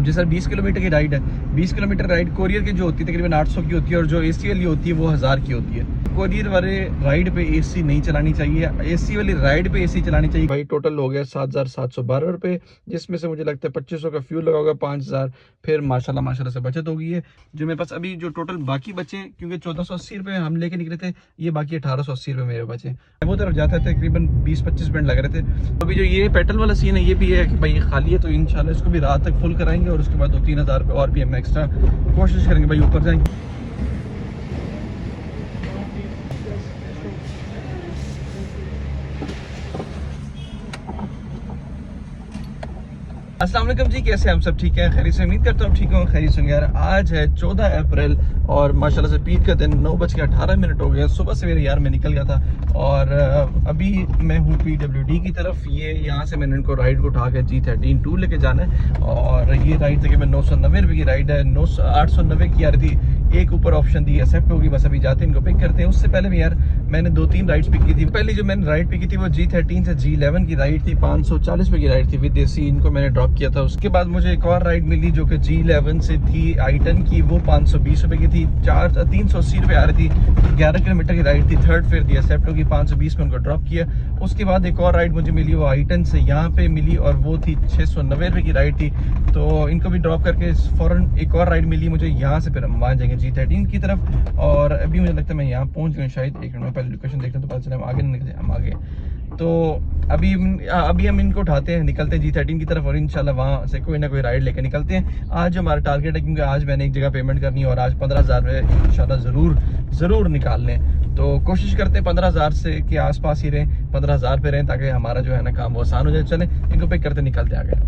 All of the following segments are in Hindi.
जी सर 20 किलोमीटर की राइड है। 20 किलोमीटर राइड कोरियर की जो होती है तकरीबन 800 की होती है और जो एसी वाली होती है वो 1000 की होती है। कोरियर वाले राइड पे एसी नहीं चलानी चाहिए, एसी वाली राइड पे एसी चलानी चाहिए। भाई टोटल हो गया 7712 रुपये, जिसमें से मुझे लगता है 2500 का फ्यूल लगा होगा, 5000 फिर माशाल्लाह से बचत हो गई है। जो मेरे पास अभी जो टोटल बाकी बचे, क्योंकि 1480 रुपये हम लेके निकले थे, ये बाकी 1880 रुपये मेरे बचे। वो तरफ जाते थे तकरीबन 20-25 मिनट लग रहे थे। अभी जो ये पेट्रोल वाला सीन है ये भी है कि भाई ये खाली है, तो इंशाल्लाह इसको भी रात तक फुल कराएंगे और उसके बाद 2-3 हज़ार रुपये और भी हम एक्स्ट्रा कोशिश करेंगे भाई ऊपर जाएंगे। अस्सलाम वालेकुम जी, कैसे हैं हम सब? ठीक है, खैरियत से? उम्मीद करता हूँ ठीक हूँ, खैरियत से। यार आज है 14 अप्रैल और माशाल्लाह से पीर का दिन 9:18 हो गया। सुबह सवेरे यार मैं निकल गया था और अभी मैं हूँ PWD की तरफ। ये यहाँ से मैंने इनको राइड को उठा के G13-2 लेके जाना है और ये राइड तकरीबन 990 रुपये की राइड है। 890 की आ रही थी, एक ऊपर ऑप्शन दी एक्सेप्ट होगी, बस अभी जाते हैं इनको पिक करते हैं। उससे पहले भी यार मैंने 2-3 राइड्स पिक की थी। पहली जो मैंने राइड पिक की थी वो G13 से G11 की राइड थी, 540 रुपये की राइड थी विद AC। इनको मैंने ड्रॉप किया था। उसके बाद मुझे एक और राइड मिली जो कि G11 से थी I10 की, वो 520 रुपये की थी। 380 रुपये आ रही थी। 11 किलोमीटर की राइड थी। थर्ड फिर दी एक्सेप्ट होगी, 520 में उनको ड्रॉप किया। उसके बाद एक और राइड मुझे मिली, वो I10 से यहाँ पे मिली और वो थी 690 रुपये की राइड थी। तो इनको भी ड्रॉप करके फ़ौरन एक और राइड मिली मुझे यहाँ से, फिर हम वहाँ जाएंगे G13 की तरफ। और अभी मुझे लगता है मैं यहाँ पहुँच गया शायद। एक मिनट में पहले लोकेशन देखते हैं तो पता चले हम आगे नहीं निकले, हम आगे। तो अभी हम इनको उठाते हैं, निकलते हैं G13 की तरफ और इंशाल्लाह वहाँ से कोई ना कोई राइड लेकर निकलते हैं। आज हमारा टारगेट है, क्योंकि आज मैंने एक जगह पेमेंट करनी है और आज 15,000 रुपये इंशाल्लाह ज़रूर निकाल लें। तो कोशिश करते हैं 15,000 से के आसपास ही रहें, 15,000 पे रहें, ताकि हमारा जो है ना काम वो आसान हो जाए। चलें इनको पिक करते निकलते आगे।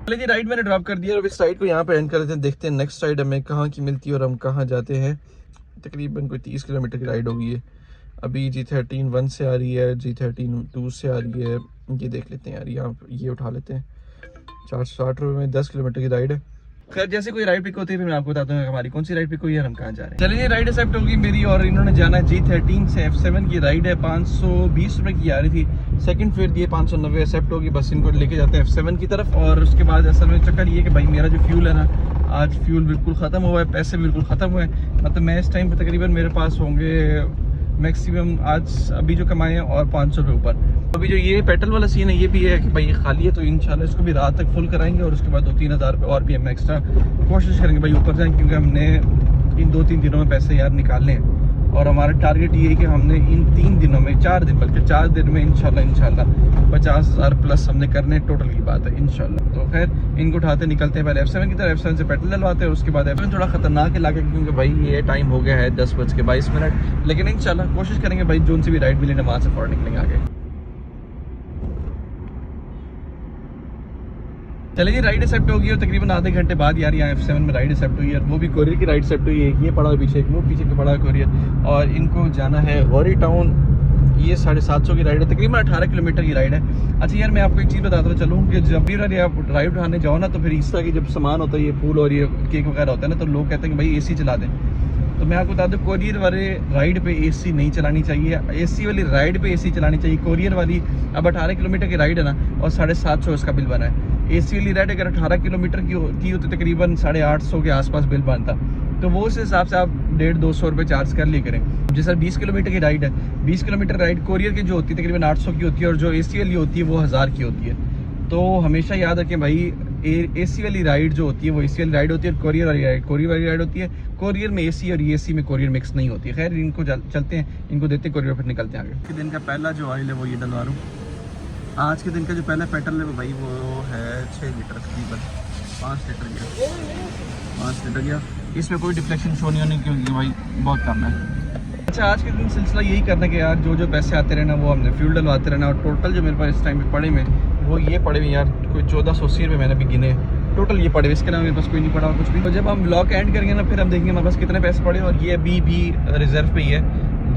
चलिए जी, राइड मैंने ड्रॉप कर दिया और इस राइड को यहाँ पे एंड कर देते हैं। देखते हैं नेक्स्ट राइड हमें कहाँ की मिलती है और हम कहाँ जाते हैं। तकरीबन कोई 30 किलोमीटर की राइड होगी है। अभी G13-1 से आ रही है, G13-2 से आ रही है। ये देख लेते हैं यार, यहाँ ये उठा लेते हैं। 460 रुपये में 10 किलोमीटर की राइड है। खैर जैसे कोई राइड पिक होती है फिर मैं आपको बताता हूँ हमारी कौन सी राइड पिक हुई है और हम कहाँ जा रहे हैं। चलिए राइड एक्सेप्ट होगी मेरी और इन्होंने जाना है G13 से F7 की राइड है। 520 रुपये की आ रही थी, सेकंड फेयर दिए 590 एक्सेप्ट होगी। बस इनको लेके जाते हैं F7 की तरफ। और उसके बाद असल में चक्कर ये कि भाई मेरा जो फ्यूल है ना, आज फ्यूल बिल्कुल ख़त्म हुआ है, पैसे बिल्कुल ख़त्म हुए हैं। मतलब मैं इस टाइम पर तकरीबन मेरे पास होंगे मैक्सिमम आज अभी जो कमाए हैं और 500 रुपये ऊपर। अभी जो ये पेट्रोल वाला सीन है ये भी है कि भाई ये खाली है, तो इंशाल्लाह इसको भी रात तक फुल कराएंगे और उसके बाद 2-3 हज़ार रुपये और भी हम एक्स्ट्रा कोशिश करेंगे भाई ऊपर जाएँ, क्योंकि हमने इन 2-3 दिनों में पैसे यार निकालने हैं। और हमारा टारगेट ये है कि हमने इन 3 दिनों में, 4 दिन बल्कि 4 दिन में इंशाल्लाह 50,000 प्लस हमने करने टोटल की बात है इंशाल्लाह। तो खैर इनको उठाते निकलते हैं पहले F7 की तरफ। F7 से पेट्रोल डलवाते हैं, उसके बाद F7 थोड़ा खतरनाक इलाका, क्योंकि भाई ये टाइम हो गया है 10:22, लेकिन इंशाल्लाह कोशिश करेंगे भाई जोन से भी राइड मिले ना वहाँ से फौरन निकलेंगे आगे। चलिए जी, राइड एक्सेप्ट होगी और तकरीबन आधे घंटे बाद यार यहाँ F7 में राइड एक्सेप्ट हुई है। वो भी कोरियर की राइड एक्सेप्ट हुई है। ये पड़ा पीछे, वो पीछे के पड़ा कोरियर। और इनको जाना है गौरी टाउन। ये 750 की राइड है, तकरीबन 18 किलोमीटर की राइड है। अच्छा यार मैं आपको एक चीज़ बताता चलूँ कि जब भी आप राइड उठाने जाओ ना, तो फिर इस तरह की जब सामान होता है, ये फूल और ये केक वगैरह होता है ना, तो लोग कहते हैं कि भाई AC चला दें। तो मैं आपको बता दूं कोरियर वाले राइड पे AC नहीं चलानी चाहिए। AC वाली राइड पे AC चलानी चाहिए। कोरियर वाली अब 18 किलोमीटर की राइड है ना और 750 इसका बिल बना है। AC वाली राइड अगर 18 किलोमीटर की होती तो तकरीबन 850 के आसपास बिल बनता। तो वो उस हिसाब से आप 150-200 रुपये चार्ज कर लिया करें। जैसा 20 किलोमीटर की राइड है, 20 किलोमीटर राइड कोरियर की जो होती है तकरीबन 800 की होती है और जो AC वाली होती है वो 1000 की होती है। तो हमेशा याद रखें भाई AC वाली राइड जो होती है वो AC वाली राइड होती है और कोरियर वाली राइड होती है। कोरियर में AC और AC में कोरियर मिक्स नहीं होती है। खैर इनको चलते हैं, इनको देते हैं कोरियर, फिर निकलते हैं आगे। दिन का पहला जो ऑयल है वो ये डलवा रहा हूँ। आज के दिन का जो पहला पेट्रोल है भाई वो है 6 लीटर, तकरीबन 5 लीटर गया, 5 लीटर गया। इसमें कोई डिफ्लेक्शन शो नहीं होने क्योंकि भाई बहुत कम है। अच्छा आज के दिन सिलसिला यही करना है कि यार जो पैसे आते रहना वो हमने फ्यूल डलवाते रहना। और टोटल जो मेरे पास इस टाइम पे पड़े में वो ये पड़े हुए यार कोई 1480 रुपये मैंने भी गिने टोटल ये पड़े हुए। इसके अलावा मेरे पास कोई नहीं पड़ा कुछ भी। तो जब हम ब्लॉग एंड करेंगे ना फिर हम देखेंगे हमारे पास कितने पैसे पड़े। और ये अभी भी रिजर्व पे ही है,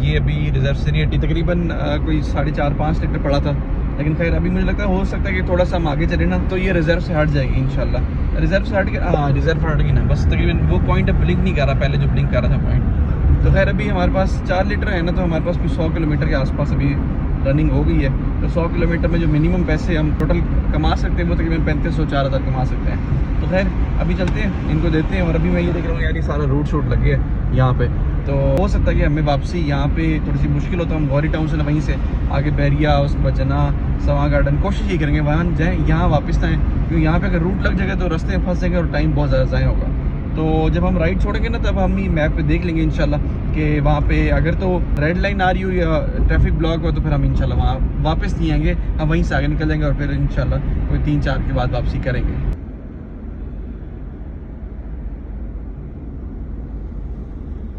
ये अभी रिजर्व से नहीं हटी। तकरीबन कोई 4.5-5 लीटर पड़ा था, लेकिन खैर अभी मुझे लगता है हो सकता है कि थोड़ा सा हम आगे चले ना तो ये रिजर्व से हट जाएगी इंशाल्लाह। रिजर्व से हट के रिजर्व हट गई ना, बस तकरीबन वो पॉइंट अब ब्लिंक नहीं कर रहा, पहले जो ब्लिंक कर रहा था पॉइंट। तो खैर अभी हमारे पास 4 लीटर है ना, तो हमारे पास कुछ 100 किलोमीटर के आसपास अभी रनिंग हो गई है। तो 100 किलोमीटर में जो मिनिमम पैसे हम टोटल कमा सकते हैं वो तकरीबन 3500-4000 कमा सकते हैं। तो खैर अभी चलते हैं, इनको देते हैं। और अभी मैं ये देख रहा हूँ यार ये सारा रूट शूट लग गया है यहाँ पे, तो हो सकता है कि हमें वापसी यहाँ पे थोड़ी सी मुश्किल होता है। हम गौरी टाउन से ना वहीं से आगे बैरिया, उसके बाद जना, सवा गार्डन, कोशिश ये करेंगे वहाँ जाएँ, यहाँ वापस ना आए, क्योंकि यहाँ पे अगर रूट लग जाएगा तो रास्ते में फंस जाएंगे और टाइम बहुत ज़्यादा ज़ाया होगा। तो जब हम राइड छोड़ेंगे ना तब हम ही मैप पे देख लेंगे इंशाल्लाह कि वहाँ पे अगर तो रेड लाइन आ रही हो या ट्रैफिक ब्लॉक हो तो फिर हम इंशाल्लाह वहाँ वापस नहीं आएंगे, हम वहीं से आगे निकल जाएंगे और फिर इंशाल्लाह कोई 3-4 के बाद वापसी करेंगे।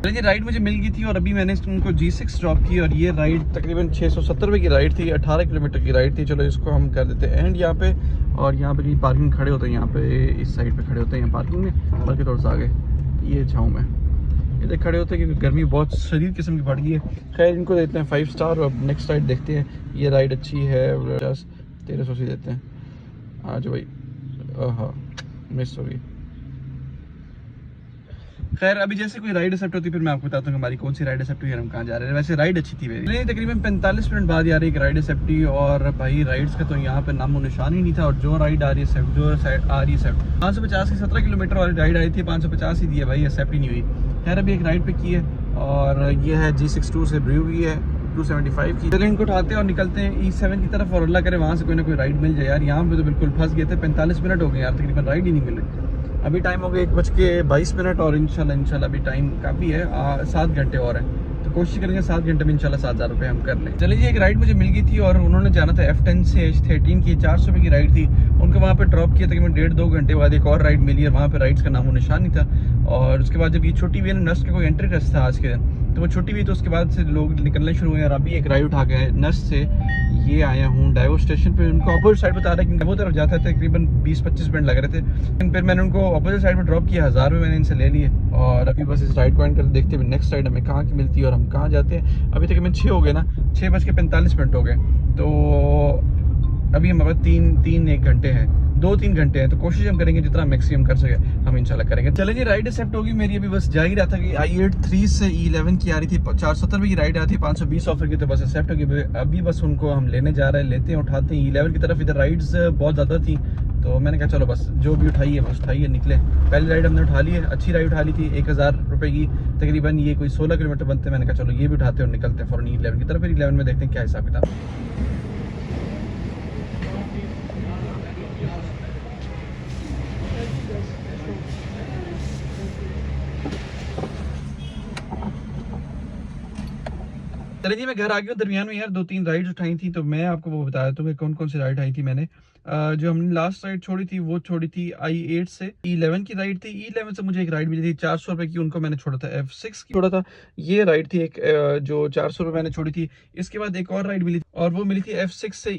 चलिए राइड मुझे मिल गई थी और अभी मैंने उनको G6 ड्रॉप की और ये राइड तकरीबन 670 रुपये की राइड थी, 18 किलोमीटर की राइड थी। चलो इसको हम कर देते हैं एंड यहाँ पे। और यहाँ पे कहीं पार्किंग खड़े होते हैं, यहाँ पे इस साइड पे खड़े होते हैं यहाँ पार्किंग में, बल्कि थोड़ा सा आगे ये छाँव में इधर खड़े होते हैं क्योंकि गर्मी बहुत शदीद किस्म की पड़ गई है। खैर इनको देते हैं 5 स्टार और नेक्स्ट राइड देखते हैं। ये राइड अच्छी है, 1380 देते हैं। आज भाई हाँ मिस हो गई। खैर अभी जैसे कोई राइड एक्सेप्ट होती है फिर मैं आपको बताता हूँ हमारी कौन सी राइड एक्सेप्ट हुई है, हम कहाँ जा रहे हैं। वैसे राइड अच्छी थी मेरी, तकरीबन 45 मिनट बाद यार एक राइड एक्सेप्ट हुई और भाई राइड्स का तो यहाँ पे नामो निशान ही नहीं था। और जो राइड आ रही है जो आ रही है 550 की 17 किलोमीटर वाली राइड आई थी, 550 ही दी है भाई, एक्सेप्ट ही नहीं हुई। खैर अभी एक राइड पे की है और ये है G62 से ब्रू की है 275 की। चलिए इनको उठाते हैं और निकलते हैं E7 की तरफ और अल्लाह करे वहाँ से कोई ना कोई राइड मिल जाए यार। यहाँ पे तो बिल्कुल फंस गए थे, 45 मिनट हो गए यार, तकरीबन राइड ही नहीं मिल रही। अभी टाइम हो गया 1:22 और इंशाल्लाह अभी टाइम काफ़ी है, 7 घंटे और है, तो कोशिश करेंगे 7 घंटे में इंशाल्लाह 7000 रुपये हम कर लें। चलिए एक राइड मुझे मिल गई थी और उन्होंने जाना था F10 से H13 की, 400 रुपये की राइड थी। उनको वहाँ पे ड्रॉप किया तकरीबन 1.5-2 घंटे बाद एक और राइड मिली है, वहाँ पे राइड्स का नामो निशान नहीं था। और उसके बाद जब ये छुट्टी हुई है नस्ट का कोई एंट्री टेस्ट था आज के दिन, तो वो छुट्टी हुई तो उसके बाद से लोग निकलने शुरू हुए। और अभी एक राइड उठा गए नस्ट से, ये आया हूँ डाइवो स्टेशन पे। उनको अपोजिट साइड बता रहा है क्योंकि वो तरफ जाता था, तकरीबन 20-25 मिनट लग रहे थे। फिर मैंने उनको अपोजिट साइड पे ड्रॉप किया, 1000 रुपये मैंने इनसे ले लिए। और अभी बस इस राइड को एंड करके देखते हैं नेक्स्ट राइड हमें कहाँ की मिलती है और हम कहाँ जाते हैं। अभी तकरीबन 6 हो गए ना, 6:45 हो गए, तो अभी हमारे पास 3-1 घंटे हैं, 2-3 घंटे हैं, तो कोशिश हम करेंगे जितना मैक्सिमम कर सके हम इंशाल्लाह करेंगे। चले जी राइड एक्सेप्ट होगी मेरी। अभी बस जा ही रहा था कि I83 से E11 की आ रही थी, 470 रुपये की राइड आती है, 520 ऑफर की, तो बस एक्सेप्ट होगी। अभी बस उनको हम लेने जा रहे हैं, लेते हैं, उठाते हैं E11 की तरफ। इधर राइड्स बहुत ज़्यादा थी तो मैंने कहा चलो बस जो भी उठाई है बस उठाइए, निकले। पहली राइड हमने उठा ली है, अच्छी राइड उठा ली थी, 1000 रुपये की तकरीबन, ये कोई 16 किलोमीटर बनते हैं। मैंने कहा चलो ये भी उठाते हैं और निकलते हैं फॉरन E11 की तरफ। फिर 11 में देखते हैं क्या हिसाब किताब। चलिए जी मैं घर आ गया हूँ। दरमियान में यार 2-3 राइड्स उठाई थी, तो मैं आपको वो बता देता हूँ कि कौन कौन सी राइड आई थी मैंने। जो हमने लास्ट राइड छोड़ी थी वो छोड़ी थी I8 से E11 की राइड थी। E11 से मुझे एक राइड मिली थी 400 रुपये की, उनको मैंने छोड़ा था F6 की छोड़ा था। ये राइड थी एक जो 400 रुपये मैंने छोड़ी थी। इसके बाद एक और राइड मिली थी और वो मिली थी F6 से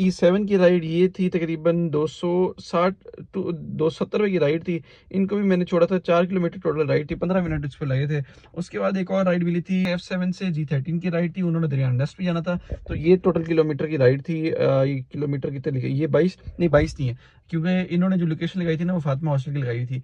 E7 की राइड। ये थी तकरीबन 270 रुपये की राइड थी। इनको भी मैंने छोड़ा था, 4 किलोमीटर टोटल राइड थी, 15 मिनट इस पर लगे थे। उसके बाद एक और राइड मिली थी F7 से G13 की राइड थी, उन्होंने दरिया नस्ट भी जाना था, तो ये टोटल किलोमीटर की राइड थी। किलोमीटर कितने लिखे, ये 22 नहीं है क्योंकि इन्होंने जो लोकेशन लगाई थी ना वो फातिमा हॉस्टल की लगाई थी।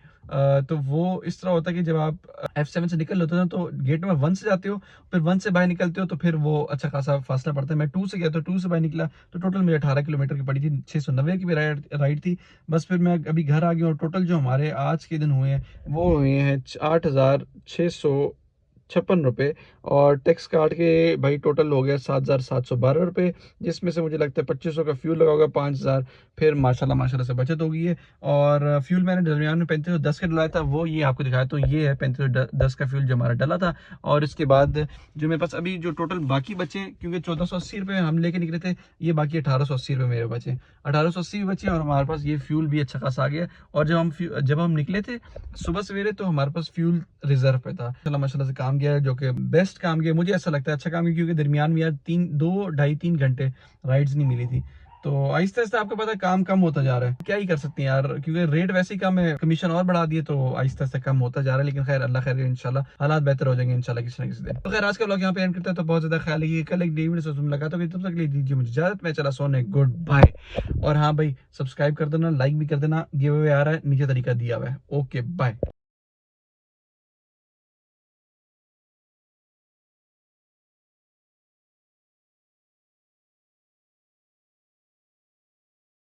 तो वो इस तरह होता है कि जब आप F7 से निकल लेते हो तो गेट नंबर 1 से जाते हो, फिर 1 से बाहर निकलते हो तो फिर वो अच्छा खासा फासला पड़ता है। मैं 2 से गया तो 2 से बाहर निकला तो टोटल मुझे 18 किलोमीटर की पड़ी थी, 690 की भी राइड थी। बस फिर मैं अभी घर आ गया और टोटल जो हमारे आज के दिन हुए हैं वो हुए हैं 8656 रुपये और टैक्स काट के भाई टोटल हो गया 7712 रुपये, जिसमें से मुझे लगता है 2500 का फ्यूल लगा होगा, 5000 फिर माशाल्लाह से बचत हो गई है। और फ्यूल मैंने दरमियान में 3510 का डलाया था, वो ये आपको दिखाया, तो ये है 3510 का फ्यूल जो हमारा डला था। और इसके बाद जो मेरे पास अभी जो टोटल बाकी बचे, क्योंकि 1480 रुपये हम लेके निकले थे, ये बाकी 1880 रुपये मेरे बचे, 1880 भी बचे और हमारे पास ये फ्यूल भी अच्छा खासा आ गया। और जब हम निकले थे सुबह सवेरे तो हमारे पास फ्यूल रिजर्व पे था। माशाल्लाह से काम किया, जो कि बेस्ट काम किया, मुझे ऐसा लगता है अच्छा काम किया, क्योंकि दरमियान में यार 2-2.5-3 घंटे राइड्स नहीं मिली थी। तो आहिस्ता आहिस्ता आपको पता है काम कम होता जा रहा है, क्या ही कर सकते हैं यार, क्योंकि रेट वैसे ही कम है, कमीशन और बढ़ा दिए तो आहिस्ता आहिस्ता कम होता जा रहा है। लेकिन खैर अल्लाह खैर इंशाल्लाह हालात बेहतर हो जाएंगे इंशाल्लाह किसी न किसी दिन। तो खैर आज का व्लॉग यहाँ पे एंड करता है, तो बहुत ज्यादा ख्याल है कल एक डेविड से मुलाकात होगी, तब तक ले दीजिए मुझे इजाजत, मैं चला सोने, गुड बाय। और हाँ भाई सब्सक्राइब कर देना, लाइक भी कर देना, गिव अवे आ रहा है नीचे तरीका दिया हुआ है। Okay bye.